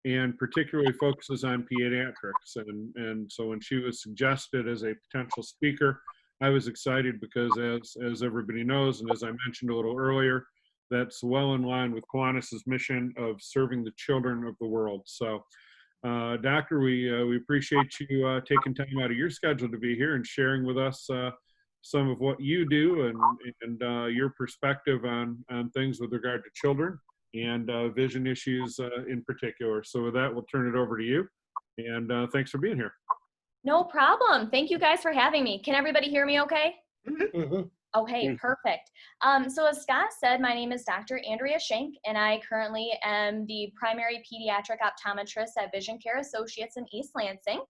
and particularly focuses on pediatrics. And so when she was suggested as a potential speaker, I was excited because as everybody knows, and as I mentioned a little earlier, that's well in line with Kiwanis' mission of serving the children of the world. So, Doctor, we appreciate you taking time out of your schedule to be here and sharing with us some of what you do and your perspective on things with regard to children and vision issues in particular. So with that, we'll turn it over to you. And thanks for being here. No problem. Thank you guys for having me. Can everybody hear me okay? Mm-hmm. Okay, perfect. So as Scott said, my name is Dr. Andrea Shank, and I currently am the primary pediatric optometrist at VisionCare Associates in East Lansing.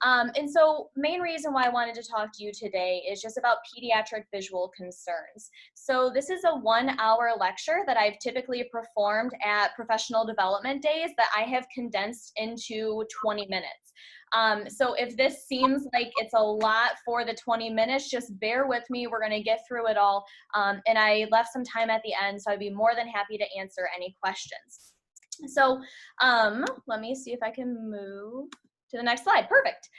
And so main reason why I wanted to talk to you today is just about pediatric visual concerns. So this is a 1-hour lecture that I've typically performed at professional development days that I have condensed into 20 minutes. So if this seems like it's a lot for the 20 minutes, just bear with me. We're going to get through it all. And I left some time at the end, so I'd be more than happy to answer any questions. So let me see if I can move to the next slide. Perfect.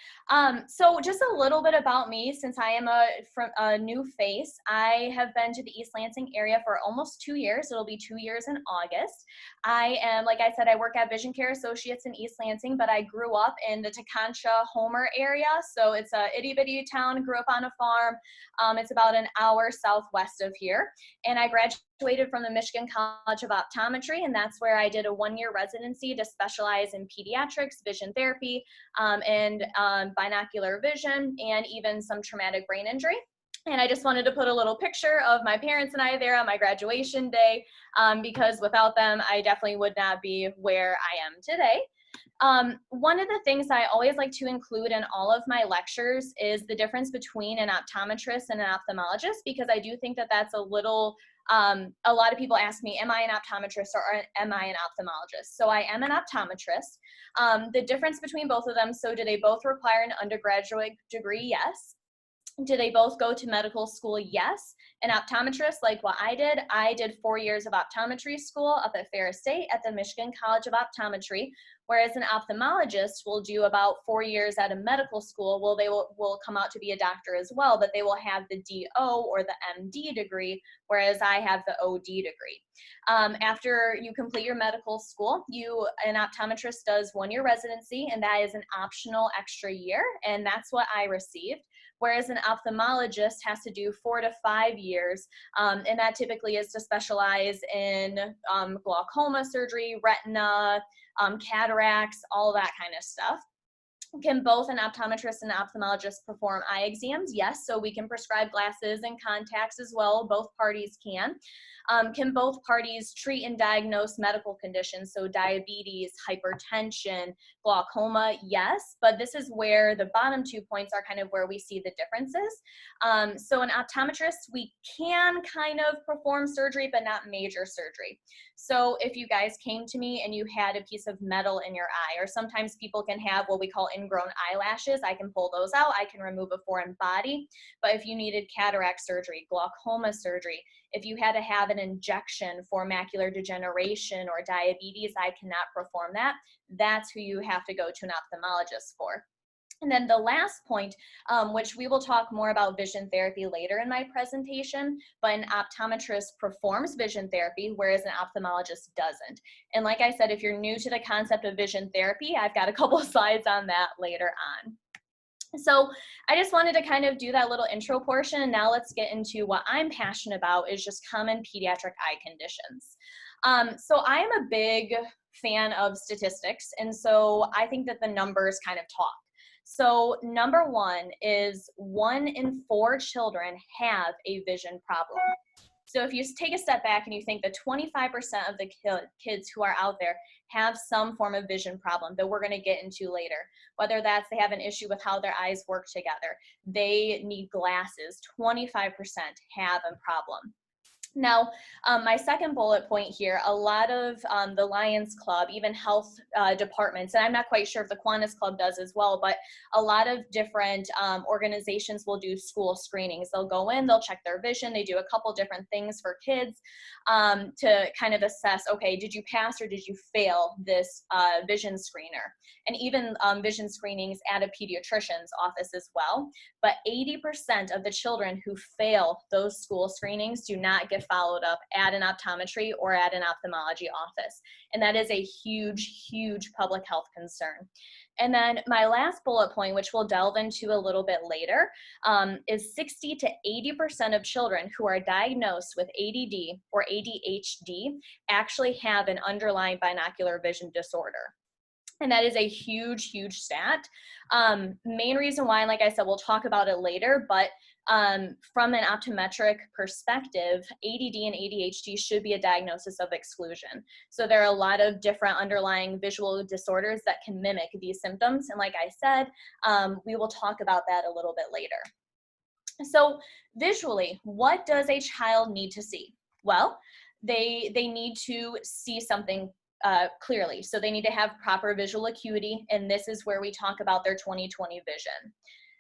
So just a little bit about me, since I am a new face. I have been to the East Lansing area for almost 2 years. It'll be 2 years in August. I am, like I said, I work at VisionCare Associates in East Lansing, but I grew up in the Teconcha, Homer area. So it's a itty bitty town, grew up on a farm. It's about an hour southwest of here. And I graduated from the Michigan College of Optometry, and that's where I did a 1-year residency to specialize in pediatrics, vision therapy, and binocular vision, and even some traumatic brain injury. And I just wanted to put a little picture of my parents and I there on my graduation day, because without them, I definitely would not be where I am today. One of the things I always like to include in all of my lectures is the difference between an optometrist and an ophthalmologist, because I do think that that's a little, a lot of people ask me, am I an optometrist or am I an ophthalmologist? So I am an optometrist. The difference between both of them, so do they both require an undergraduate degree? Yes. Do they both go to medical school? Yes. An optometrist, like what I did 4 years of optometry school up at Ferris State at the Michigan College of Optometry, whereas an ophthalmologist will do about 4 years at a medical school. Well, they will come out to be a doctor as well, but they will have the DO or the MD degree, whereas I have the OD degree. After you complete your medical school, an optometrist does 1-year residency, and that is an optional extra year, and that's what I received. Whereas an ophthalmologist has to do 4 to 5 years, and that typically is to specialize in glaucoma surgery, retina, cataracts, all that kind of stuff. Can both an optometrist and an ophthalmologist perform eye exams? Yes, so we can prescribe glasses and contacts as well. Both parties can. Can both parties treat and diagnose medical conditions? So diabetes, hypertension, glaucoma? Yes, but this is where the bottom 2 points are kind of where we see the differences. So an optometrist, we can kind of perform surgery, but not major surgery. So if you guys came to me and you had a piece of metal in your eye, or sometimes people can have what we call ingrown eyelashes, I can pull those out, I can remove a foreign body. But if you needed cataract surgery, glaucoma surgery, if you had to have an injection for macular degeneration or diabetes, I cannot perform that. That's who you have to go to an ophthalmologist for. And then the last point, which we will talk more about vision therapy later in my presentation, but an optometrist performs vision therapy, whereas an ophthalmologist doesn't. And like I said, if you're new to the concept of vision therapy, I've got a couple of slides on that later on. So I just wanted to kind of do that little intro portion, and now let's get into what I'm passionate about, is just common pediatric eye conditions. So I am a big fan of statistics, and so I think that the numbers kind of talk. So number one is 1 in 4 children have a vision problem. So if you take a step back and you think that 25% of the kids who are out there have some form of vision problem that we're going to get into later, whether that's they have an issue with how their eyes work together, they need glasses, 25% have a problem. Now, my second bullet point here, a lot of the Lions Club, even health departments, and I'm not quite sure if the Kiwanis Club does as well, but a lot of different organizations will do school screenings. They'll go in, they'll check their vision, they do a couple different things for kids to kind of assess, okay, did you pass or did you fail this vision screener? And even vision screenings at a pediatrician's office as well. But 80% of the children who fail those school screenings do not get followed up at an optometry or at an ophthalmology office. And that is a huge, huge public health concern. And then my last bullet point, which we'll delve into a little bit later, is 60 to 80% of children who are diagnosed with ADD or ADHD actually have an underlying binocular vision disorder. And that is a huge, huge stat. Main reason why, like I said, we'll talk about it later, but from an optometric perspective, ADD and ADHD should be a diagnosis of exclusion. So there are a lot of different underlying visual disorders that can mimic these symptoms. And like I said, we will talk about that a little bit later. So visually, what does a child need to see? Well, they need to see something clearly. So they need to have proper visual acuity, and this is where we talk about their 20/20 vision.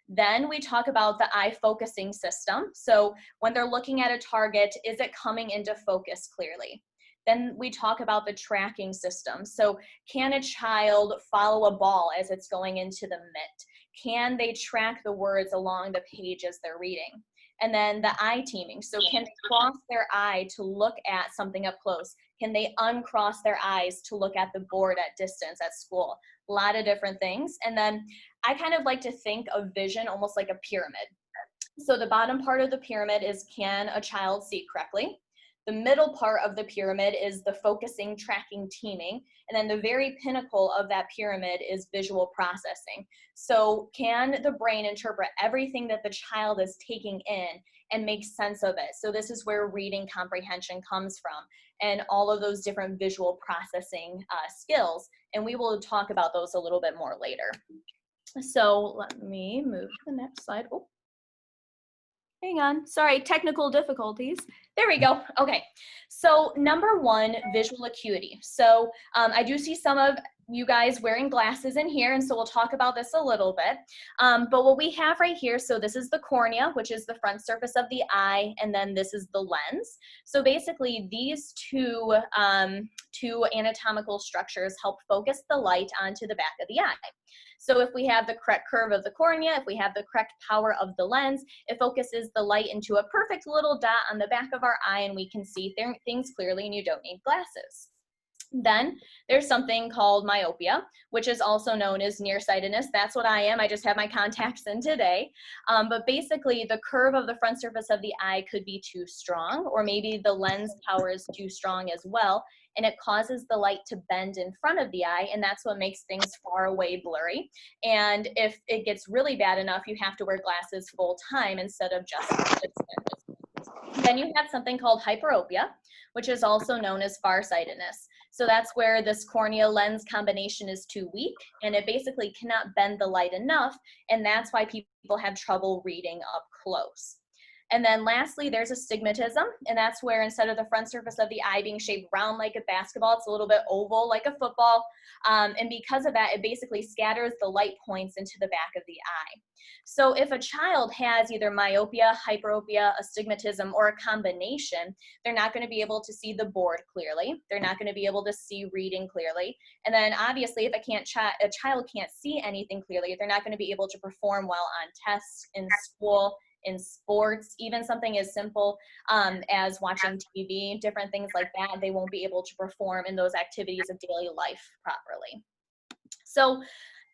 Then we talk about the eye focusing system. So when they're looking at a target, is it coming into focus clearly? Then we talk about the tracking system. So can a child follow a ball as it's going into the mitt? Can they track the words along the page as they're reading? And then the eye teaming. So can they cross their eye to look at something up close? Can they uncross their eyes to look at the board at distance at school? A lot of different things. And then I kind of like to think of vision almost like a pyramid. So the bottom part of the pyramid is, can a child see correctly? The middle part of the pyramid is the focusing, tracking, teaming. And then the very pinnacle of that pyramid is visual processing. So can the brain interpret everything that the child is taking in and make sense of it? So this is where reading comprehension comes from, and all of those different visual processing skills. And we will talk about those a little bit more later. So let me move to the next slide. Oh, hang on. Sorry, technical difficulties. There we go. Okay. So number one, visual acuity. So I do see some of you guys wearing glasses in here, and so we'll talk about this a little bit. But what we have right here, so this is the cornea, which is the front surface of the eye, and then this is the lens. So basically these two anatomical structures help focus the light onto the back of the eye. So if we have the correct curve of the cornea, if we have the correct power of the lens, it focuses the light into a perfect little dot on the back of our eye, and we can see things clearly, and you don't need glasses. Then there's something called myopia, which is also known as nearsightedness. That's what I am. I just have my contacts in today. But basically, the curve of the front surface of the eye could be too strong, or maybe the lens power is too strong as well, and it causes the light to bend in front of the eye, and that's what makes things far away blurry. And if it gets really bad enough, you have to wear glasses full time instead of just distance. Then you have something called hyperopia, which is also known as farsightedness. So that's where this cornea lens combination is too weak, and it basically cannot bend the light enough, and that's why people have trouble reading up close. And then lastly, there's astigmatism, and that's where instead of the front surface of the eye being shaped round like a basketball, it's a little bit oval like a football. And because of that, it basically scatters the light points into the back of the eye. So if a child has either myopia, hyperopia, astigmatism, or a combination, they're not going to be able to see the board clearly. They're not going to be able to see reading clearly. And then obviously, if a child can't see anything clearly, they're not going to be able to perform well on tests, in school, in sports, even something as simple as watching TV, different things like that. They won't be able to perform in those activities of daily life properly. So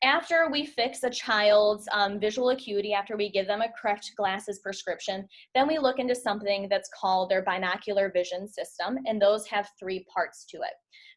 after we fix a child's visual acuity, after we give them a correct glasses prescription, then we look into something that's called their binocular vision system, and those have three parts to it.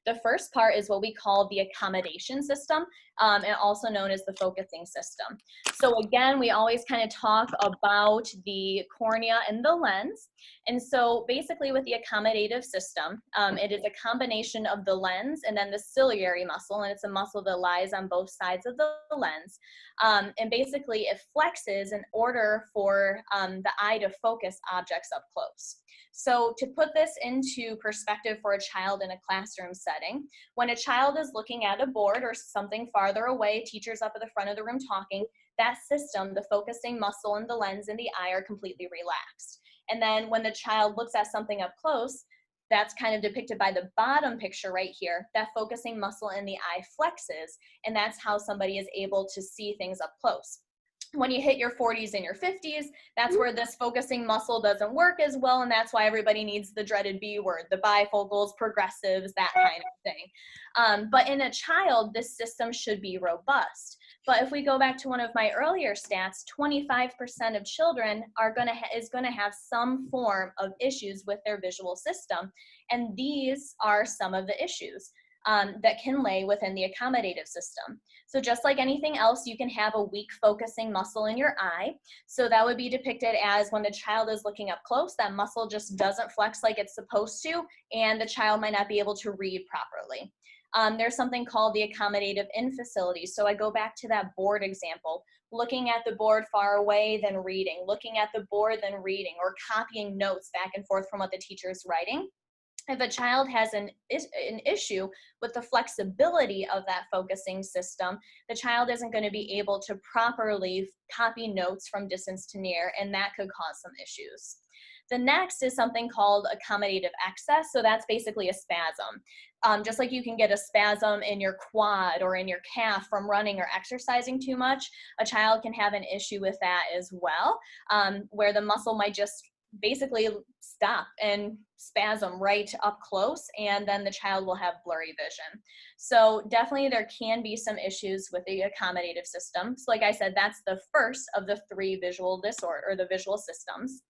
The first part is what we call the accommodation system, and also known as the focusing system. So again, we always kind of talk about the cornea and the lens. And so basically with the accommodative system, it is a combination of the lens and then the ciliary muscle, and it's a muscle that lies on both sides of the lens. And basically it flexes in order for the eye to focus objects up close. So to put this into perspective for a child in a classroom setting, when a child is looking at a board or something farther away, teacher's up at the front of the room talking, that system, the focusing muscle and the lens in the eye are completely relaxed. And then when the child looks at something up close, that's kind of depicted by the bottom picture right here, that focusing muscle in the eye flexes, and that's how somebody is able to see things up close. When you hit your 40s and your 50s, that's where this focusing muscle doesn't work as well, and that's why everybody needs the dreaded B word, the bifocals, progressives, that kind of thing. But in a child, this system should be robust. But if we go back to one of my earlier stats, 25% of children is going to have some form of issues with their visual system, and these are some of the issues that can lay within the accommodative system. So just like anything else, you can have a weak focusing muscle in your eye. So that would be depicted as when the child is looking up close, that muscle just doesn't flex like it's supposed to, and the child might not be able to read properly. There's something called the accommodative infacility. So I go back to that board example, looking at the board far away, then reading, looking at the board, then reading, or copying notes back and forth from what the teacher is writing. If a child has an issue with the flexibility of that focusing system, the child isn't going to be able to properly copy notes from distance to near, and that could cause some issues. The next is something called accommodative excess. So that's basically a spasm. Just like you can get a spasm in your quad or in your calf from running or exercising too much, a child can have an issue with that as well, where the muscle might just basically stop and spasm right up close, and then the child will have blurry vision. So definitely there can be some issues with the accommodative system. So like I said, that's the first of the three visual disorder or the visual systems.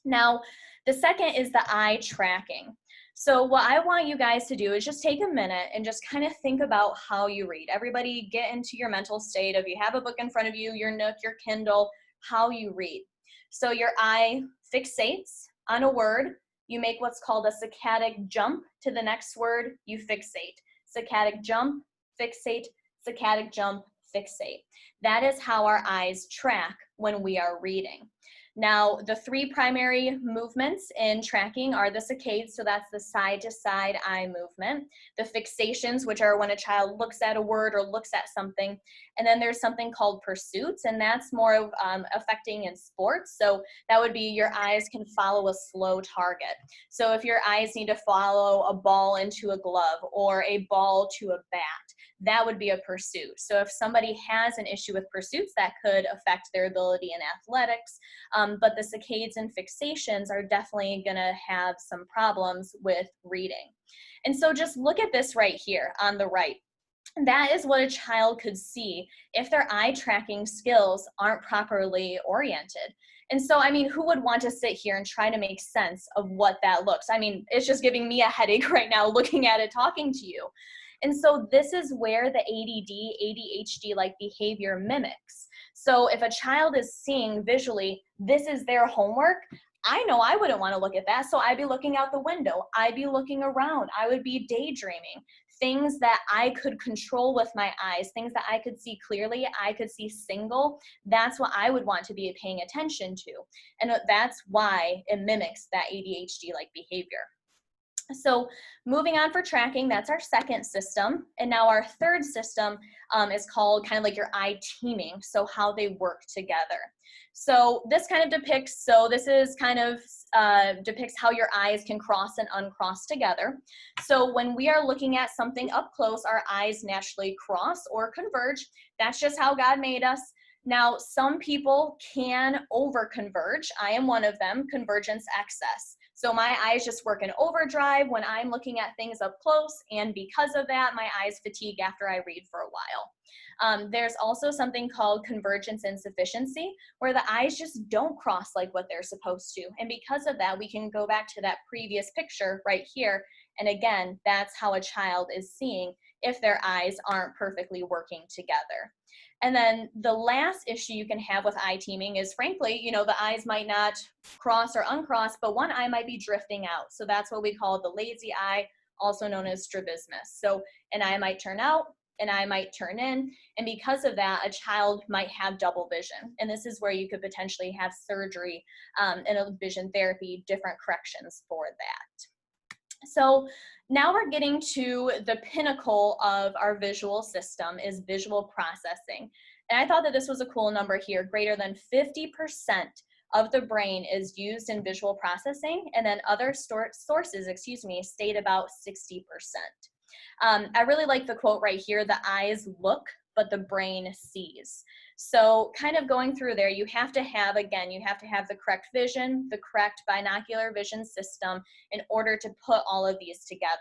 Now, the second is the eye tracking. So what I want you guys to do is just take a minute and just kind of think about how you read. Everybody get into your mental state of, you have a book in front of you, your Nook, your Kindle, how you read. So your eye fixates on a word, you make what's called a saccadic jump to the next word, you fixate. Saccadic jump, fixate, saccadic jump, fixate. That is how our eyes track when we are reading. Now, the three primary movements in tracking are the saccades, so that's the side-to-side eye movement, the fixations, which are when a child looks at a word or looks at something, and then there's something called pursuits, and that's more of affecting in sports. So that would be your eyes can follow a slow target. So if your eyes need to follow a ball into a glove or a ball to a bat, that would be a pursuit. So if somebody has an issue with pursuits, that could affect their ability in athletics. But the saccades and fixations are definitely going to have some problems with reading. And so just look at this right here on the right. That is what a child could see if their eye tracking skills aren't properly oriented. And so, I mean, who would want to sit here and try to make sense of what that looks? I mean, it's just giving me a headache right now looking at it, talking to you. And so this is where the ADD, ADHD-like behavior mimics. So if a child is seeing visually, this is their homework, I know I wouldn't want to look at that, so I'd be looking out the window. I'd be looking around. I would be daydreaming. Things that I could control with my eyes, things that I could see clearly, I could see single, that's what I would want to be paying attention to. And that's why it mimics that ADHD-like behavior. So moving on for tracking, that's our second system. And now our third system is called kind of like your eye teaming, so how they work together. So this kind of depicts, depicts how your eyes can cross and uncross together. So when we are looking at something up close, our eyes naturally cross or converge. That's just how God made us. Now, some people can over-converge. I am one of them, convergence excess. So my eyes just work in overdrive when I'm looking at things up close, and because of that, my eyes fatigue after I read for a while. There's also something called convergence insufficiency, where the eyes just don't cross like what they're supposed to. And because of that, we can go back to that previous picture right here And again, that's how a child is seeing if their eyes aren't perfectly working together. And then the last issue you can have with eye teaming is, frankly, the eyes might not cross or uncross, but one eye might be drifting out. So that's what we call the lazy eye, also known as strabismus. So an eye might turn out, an eye might turn in, and because of that, a child might have double vision. And this is where you could potentially have surgery and a vision therapy, different corrections for that. So now we're getting to the pinnacle of our visual system, is visual processing. And I thought that this was a cool number here. Greater than 50% of the brain is used in visual processing, and then other sources, state about 60%. I really like the quote right here: the eyes look, but the brain sees. So kind of going through there, you have to have the correct vision, the correct binocular vision system in order to put all of these together.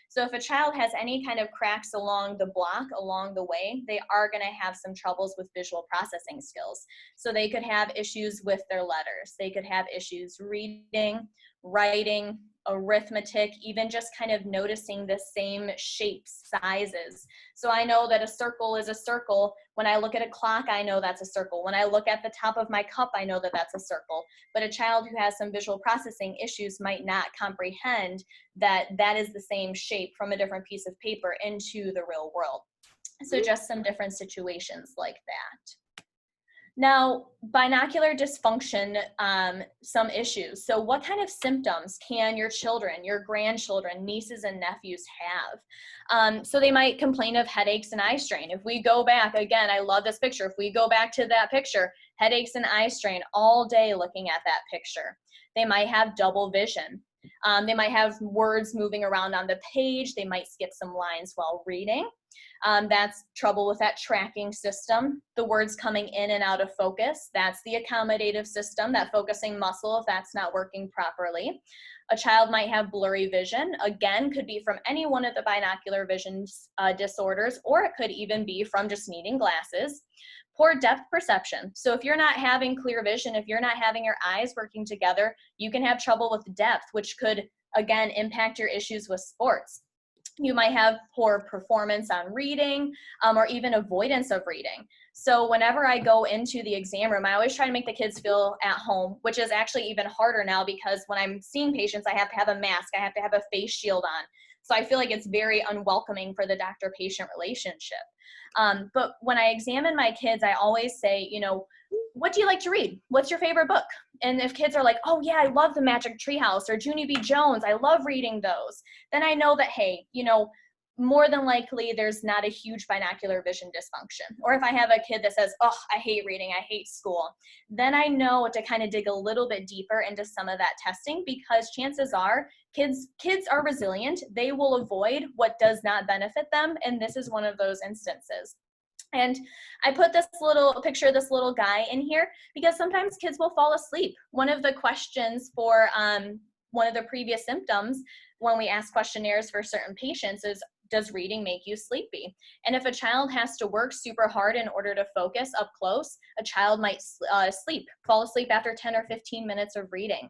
So if a child has any kind of cracks along the block, along the way, they are going to have some troubles with visual processing skills. So they could have issues with their letters. They could have issues reading, writing, arithmetic, even just kind of noticing the same shapes, sizes. So I know that a circle is a circle. When I look at a clock, I know that's a circle. When I look at the top of my cup, I know that that's a circle. But a child who has some visual processing issues might not comprehend that that is the same shape from a different piece of paper into the real world. So just some different situations like that. Now, binocular dysfunction, some issues. So what kind of symptoms can your children, your grandchildren, nieces and nephews have? So they might complain of headaches and eye strain. If we go back, again, I love this picture. If we go back to that picture, headaches and eye strain all day looking at that picture. They might have double vision. They might have words moving around on the page. They might skip some lines while reading. That's trouble with that tracking system. The words coming in and out of focus, that's the accommodative system, that focusing muscle, if that's not working properly. A child might have blurry vision. Again, could be from any one of the binocular vision disorders, or it could even be from just needing glasses. Poor depth perception. So if you're not having clear vision, if you're not having your eyes working together, you can have trouble with depth, which could, again, impact your issues with sports. You might have poor performance on reading, or even avoidance of reading. So whenever I go into the exam room, I always try to make the kids feel at home, which is actually even harder now because when I'm seeing patients, I have to have a mask, I have to have a face shield on. So I feel like it's very unwelcoming for the doctor-patient relationship. But when I examine my kids, I always say, what do you like to read? What's your favorite book? And if kids are like, oh yeah, I love The Magic Treehouse or Junie B. Jones, I love reading those, then I know that, hey, more than likely there's not a huge binocular vision dysfunction. Or if I have a kid that says, oh, I hate reading, I hate school, then I know to kind of dig a little bit deeper into some of that testing, because chances are kids are resilient. They will avoid what does not benefit them. And this is one of those instances. And I put this little picture of this little guy in here because sometimes kids will fall asleep. One of the questions for one of the previous symptoms when we ask questionnaires for certain patients is, does reading make you sleepy? And if a child has to work super hard in order to focus up close, a child might fall asleep after 10 or 15 minutes of reading.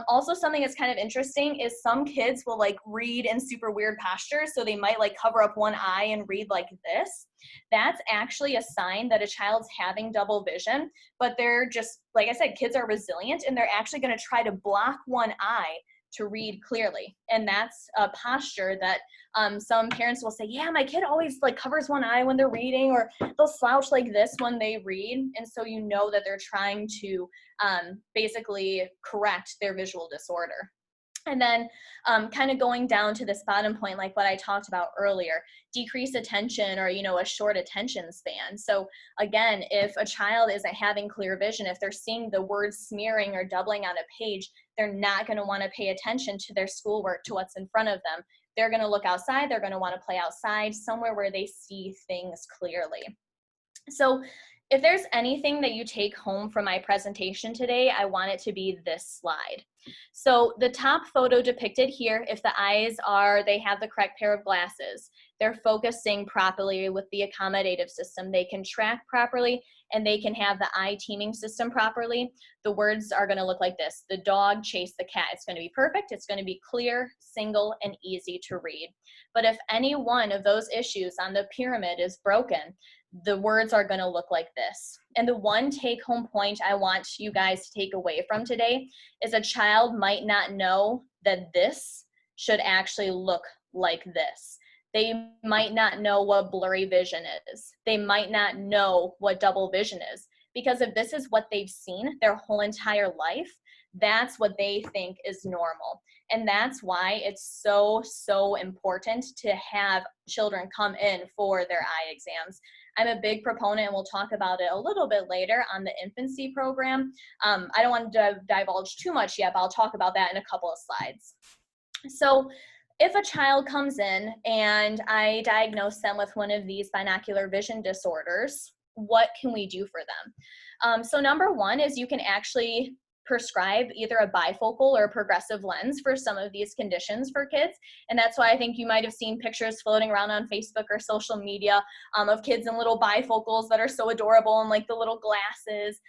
Also, something that's kind of interesting is some kids will read in super weird postures. So they might cover up one eye and read like this. That's actually a sign that a child's having double vision, but they're just, like I said, kids are resilient and they're actually going to try to block one eye to read clearly. And that's a posture that some parents will say, yeah, my kid always covers one eye when they're reading, or they'll slouch like this when they read. And so you know that they're trying to basically correct their visual disorder. And then kind of going down to this bottom point, like what I talked about earlier, decreased attention or, a short attention span. So again, if a child isn't having clear vision, if they're seeing the words smearing or doubling on a page, they're not going to want to pay attention to their schoolwork, to what's in front of them. They're going to look outside. They're going to want to play outside, somewhere where they see things clearly. So if there's anything that you take home from my presentation today, I want it to be this slide. So the top photo depicted here, if the eyes they have the correct pair of glasses, they're focusing properly with the accommodative system, they can track properly, and they can have the eye teaming system properly, the words are going to look like this: the dog chased the cat. It's going to be perfect. It's going to be clear, single, and easy to read. But if any one of those issues on the pyramid is broken, the words are going to look like this. And the one take-home point I want you guys to take away from today is a child might not know that this should actually look like this. They might not know what blurry vision is. They might not know what double vision is, because if this is what they've seen their whole entire life, that's what they think is normal. And that's why it's so, so important to have children come in for their eye exams. I'm a big proponent, and we'll talk about it a little bit later, on the infancy program. I don't want to divulge too much yet, but I'll talk about that in a couple of slides. So if a child comes in and I diagnose them with one of these binocular vision disorders, what can we do for them? So number one is you can actually prescribe either a bifocal or a progressive lens for some of these conditions for kids. And that's why I think you might have seen pictures floating around on Facebook or social media of kids in little bifocals that are so adorable, and like the little glasses.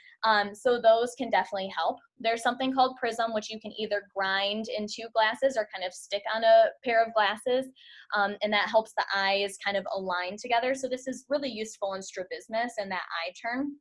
So those can definitely help. There's something called Prism, which you can either grind into glasses or kind of stick on a pair of glasses. And that helps the eyes kind of align together. So this is really useful in strabismus and that eye turn.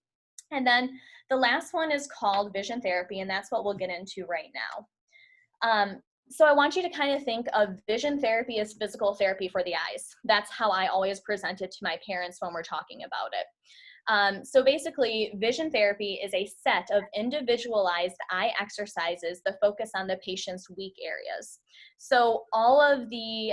And then the last one is called vision therapy, and that's what we'll get into right now. So I want you to kind of think of vision therapy as physical therapy for the eyes. That's how I always present it to my parents when we're talking about it. So basically, vision therapy is a set of individualized eye exercises that focus on the patient's weak areas. So all of the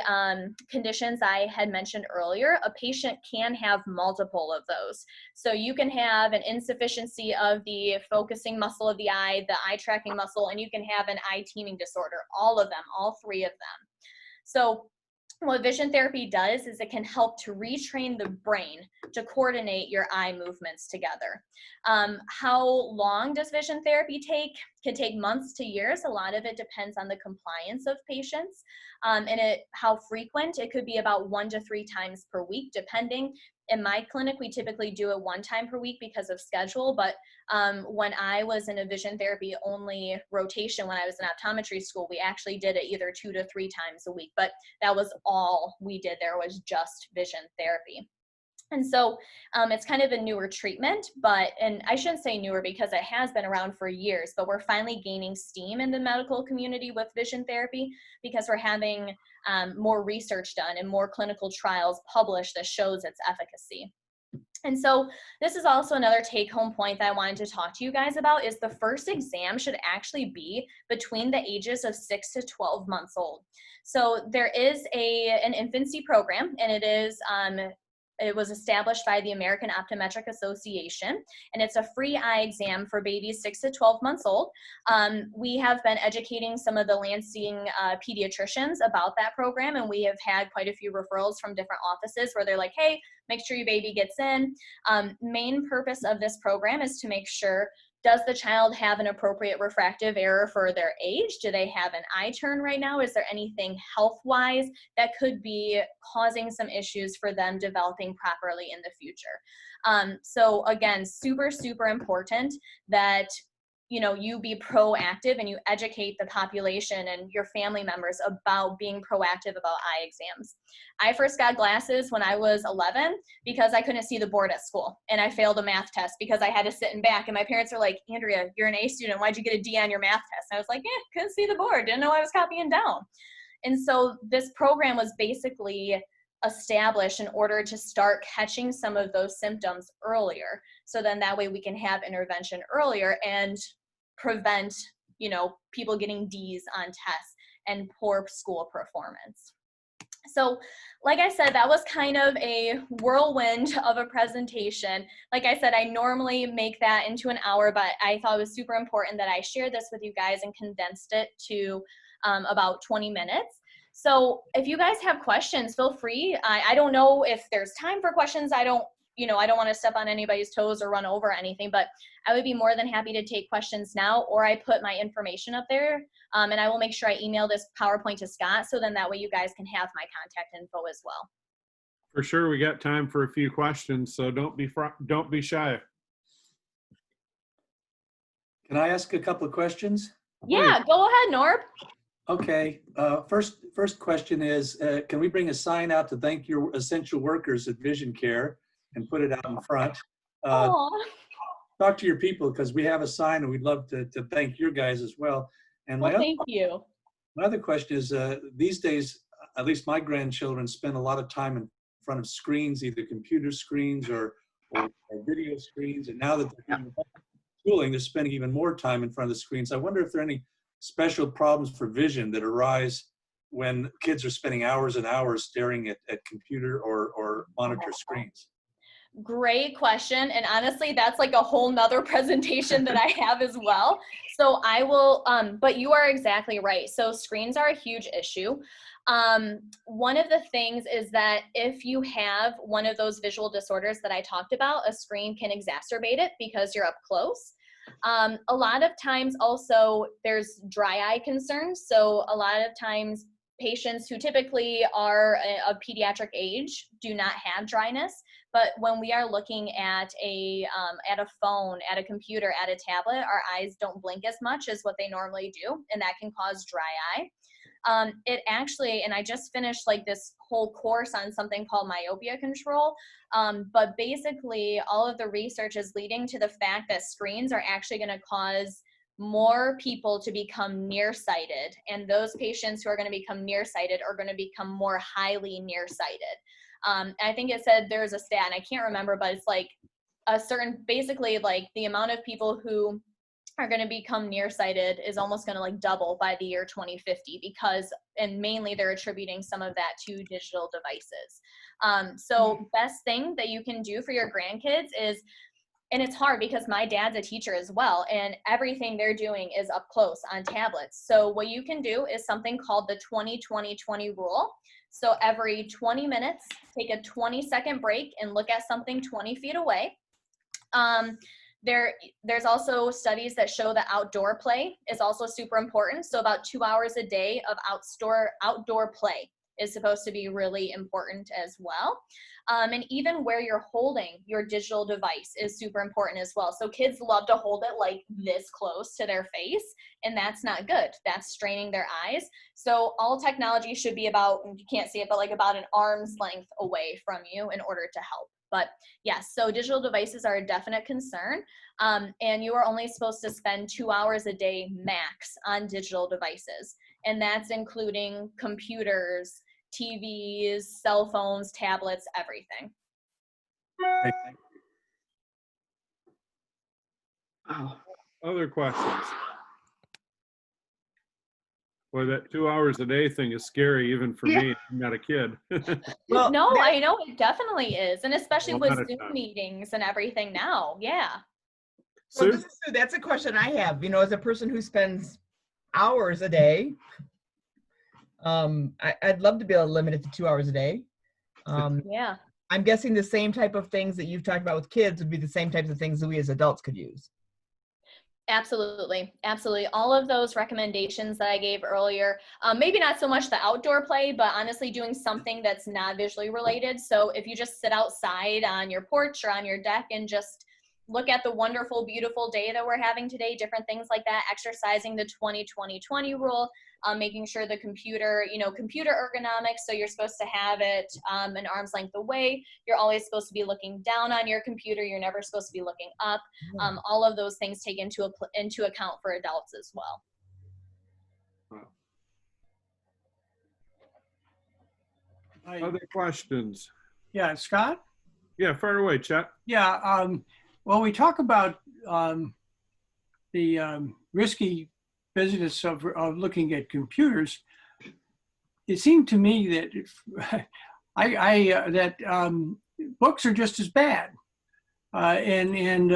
conditions I had mentioned earlier, a patient can have multiple of those. So you can have an insufficiency of the focusing muscle of the eye, the eye tracking muscle, and you can have an eye teaming disorder, all of them, all three of them. So what vision therapy does is it can help to retrain the brain to coordinate your eye movements together. How long does vision therapy take? Can take months to years. A lot of it depends on the compliance of patients and how frequent. It could be about 1 to 3 times per week, depending. In my clinic, we typically do it 1 time per week because of schedule, but when I was in a vision therapy only rotation, when I was in optometry school, we actually did it either 2 to 3 times a week, but that was all we did there, was just vision therapy. And so it's kind of a newer treatment, and I shouldn't say newer because it has been around for years, but we're finally gaining steam in the medical community with vision therapy because we're having more research done and more clinical trials published that shows its efficacy. And so this is also another take-home point that I wanted to talk to you guys about, is the first exam should actually be between the ages of 6 to 12 months old. So there is an infancy program, and it was established by the American Optometric Association, and it's a free eye exam for babies 6 to 12 months old. We have been educating some of the Lansing pediatricians about that program, and we have had quite a few referrals from different offices where they're like, hey, make sure your baby gets in. Main purpose of this program is to make sure, does the child have an appropriate refractive error for their age? Do they have an eye turn right now? Is there anything health-wise that could be causing some issues for them developing properly in the future? So again, super, super important that you be proactive and you educate the population and your family members about being proactive about eye exams. I first got glasses when I was 11 because I couldn't see the board at school, and I failed a math test because I had to sit in back, and my parents were like, Andrea, you're an A student, why'd you get a D on your math test? And I was like, couldn't see the board, didn't know I was copying down. And so this program was basically established in order to start catching some of those symptoms earlier. So then that way we can have intervention earlier and prevent, people getting D's on tests and poor school performance. So like I said, that was kind of a whirlwind of a presentation. Like I said, I normally make that into an hour, but I thought it was super important that I share this with you guys and condensed it to about 20 minutes. So if you guys have questions, feel free. I don't know if there's time for questions. I don't want to step on anybody's toes or run over anything, but I would be more than happy to take questions now, or I put my information up there, and I will make sure I email this PowerPoint to Scott, so then that way you guys can have my contact info as well. For sure, we got time for a few questions, so don't be shy. Can I ask a couple of questions? Yeah, go ahead, Norb. Okay. First question is, can we bring a sign out to thank your essential workers at VisionCare and put it out in front? Talk to your people, because we have a sign and we'd love to thank your guys as well. And thank you. My other question is, these days, at least my grandchildren spend a lot of time in front of screens, either computer screens or video screens. And now that they're doing schooling, they're spending even more time in front of the screens. I wonder if there are any special problems for vision that arise when kids are spending hours and hours staring at computer or monitor screens. Great question. And honestly, that's like a whole nother presentation that I have as well. So I will, but you are exactly right. So screens are a huge issue. One of the things is that if you have one of those visual disorders that I talked about, a screen can exacerbate it because you're up close. A lot of times also there's dry eye concerns. So a lot of times patients who typically are of pediatric age do not have dryness, but when we are looking at a phone, at a computer, at a tablet, our eyes don't blink as much as what they normally do, and that can cause dry eye. It actually, and I just finished like this whole course on something called myopia control, but basically all of the research is leading to the fact that screens are actually going to cause more people to become nearsighted, and those patients who are going to become nearsighted are going to become more highly nearsighted. I think it said there's a stat, and I can't remember, but it's like a certain, basically like the amount of people who are going to become nearsighted is almost going to like double by the year 2050 because, and mainly they're attributing some of that to digital devices. So best thing that you can do for your grandkids is, and it's hard because my dad's a teacher as well, and everything they're doing is up close on tablets. So what you can do is something called the 20-20-20 rule. So every 20 minutes, take a 20-second break and look at something 20 feet away. There's also studies that show that outdoor play is also super important. So about 2 hours a day of outdoor play is supposed to be really important as well. And even where you're holding your digital device is super important as well. So kids love to hold it like this close to their face, and that's not good. That's straining their eyes. So all technology should be about, you can't see it, but like about an arm's length away from you in order to help. But yes, so digital devices are a definite concern. And you are only supposed to spend 2 hours a day max on digital devices. And that's including computers, TVs, cell phones, tablets, everything. Oh. Other questions? Boy, that 2 hours a day thing is scary even for me. I'm not a kid. Well, no, I know it definitely is. And especially with Zoom meetings and everything now. Yeah. So that's a question I have, you know, as a person who spends hours a day, I'd love to be able to limit it to 2 hours a day. Yeah. I'm guessing the same type of things that you've talked about with kids would be the same types of things that we as adults could use. Absolutely. Absolutely. All of those recommendations that I gave earlier, maybe not so much the outdoor play, but honestly doing something that's not visually related. So if you just sit outside on your porch or on your deck and just look at the wonderful, beautiful day that we're having today, different things like that, exercising the 20-20-20 rule, making sure the computer, you know, computer ergonomics, so you're supposed to have it an arm's length away. You're always supposed to be looking down on your computer. You're never supposed to be looking up. All of those things take into account for adults as well. Other questions? Yeah, Scott? Yeah, fire away, Chet. Yeah, well, we talk about the risky business of looking at computers. It seemed to me that books are just as bad. And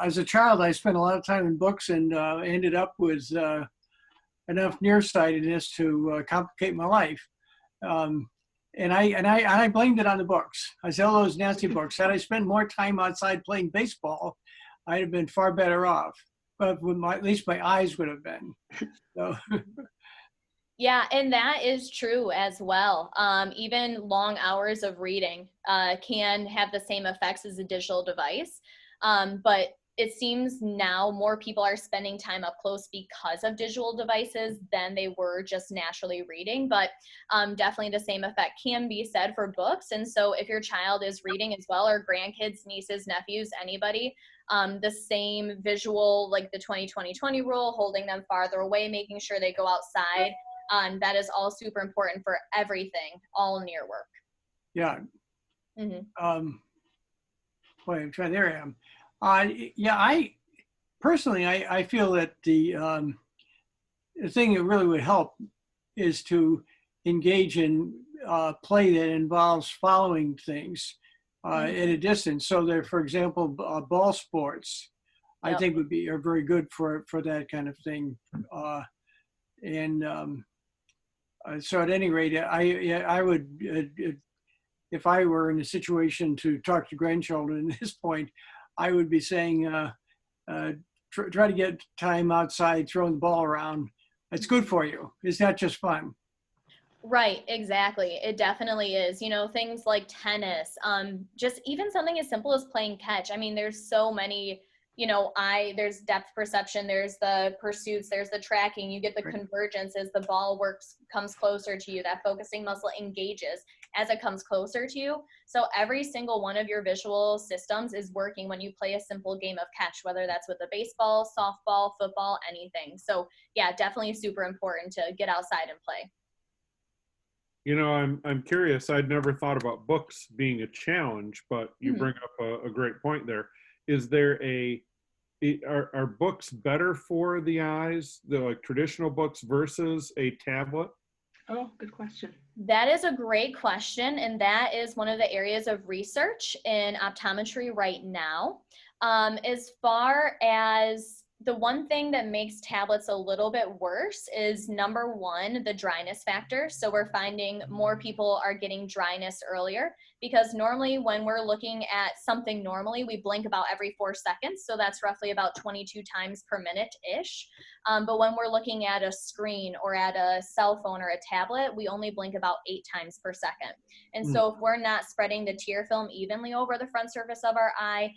as a child, I spent a lot of time in books and ended up with enough nearsightedness to complicate my life. And I blamed it on the books. I said, all those nasty books. Had I spent more time outside playing baseball, I'd have been far better off. But with at least my eyes would have been. So. Yeah, and that is true as well. Even long hours of reading can have the same effects as a digital device. But it seems now more people are spending time up close because of digital devices than they were just naturally reading. But definitely the same effect can be said for books. And so if your child is reading as well, or grandkids, nieces, nephews, anybody, the same visual, like the 20-20-20 rule, holding them farther away, making sure they go outside. That is all super important for everything, all near work. Yeah. Mm-hmm. Boy, I'm trying. There I am. Yeah, I personally, I feel that the thing that really would help is to engage in play that involves following things at a distance. So that, for example, ball sports, I think are very good for that kind of thing. So at any rate, I would, if I were in a situation to talk to grandchildren at this point, I would be saying, try to get time outside throwing the ball around. It's good for you. It's not just fun. Right, exactly. It definitely is. You know, things like tennis, just even something as simple as playing catch. I mean, there's so many, you know, there's depth perception, there's the pursuits, there's the tracking, you get the convergence as the ball comes closer to you, that focusing muscle engages as it comes closer to you. So every single one of your visual systems is working when you play a simple game of catch, whether that's with a baseball, softball, football, anything. So yeah, definitely super important to get outside and play. You know, I'm curious. I'd never thought about books being a challenge, but you bring up a great point there. Is there are books better for the eyes, the like traditional books versus a tablet? Oh, good question. That is a great question, and that is one of the areas of research in optometry right now. As far as the one thing that makes tablets a little bit worse is, number one, the dryness factor. So we're finding more people are getting dryness earlier, because normally when we're looking at something normally, we blink about every 4 seconds. So that's roughly about 22 times per minute-ish. But when we're looking at a screen or at a cell phone or a tablet, we only blink about 8 times per second. And so if we're not spreading the tear film evenly over the front surface of our eye,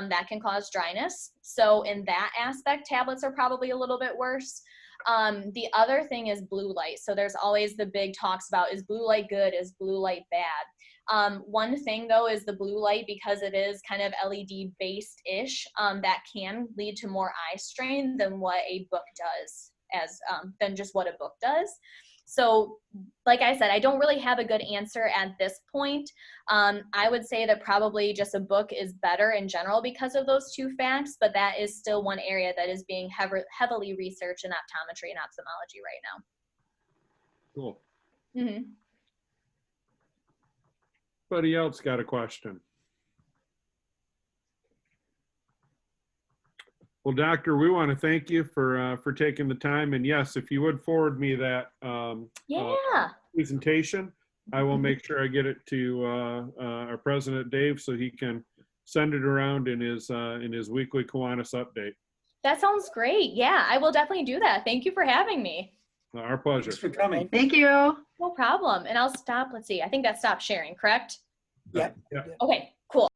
that can cause dryness. So in that aspect, tablets are probably a little bit worse. The other thing is blue light. So there's always the big talks about, is blue light good? Is blue light bad? One thing though is the blue light, because it is kind of LED based-ish, that can lead to more eye strain than what a book does, than just what a book does. So like I said, I don't really have a good answer at this point. I would say that probably just a book is better in general because of those two facts, but that is still one area that is being heavily researched in optometry and ophthalmology right now. Cool. Mm-hmm. Anybody else got a question? Well, doctor, we want to thank you for taking the time. And yes, if you would forward me that presentation, I will make sure I get it to our president, Dave, so he can send it around in his weekly Kiwanis update. That sounds great. Yeah, I will definitely do that. Thank you for having me. Our pleasure. Thanks for coming. Thank you. No problem. And I'll stop. Let's see. I think that stopped sharing, correct? Yeah. Okay, cool.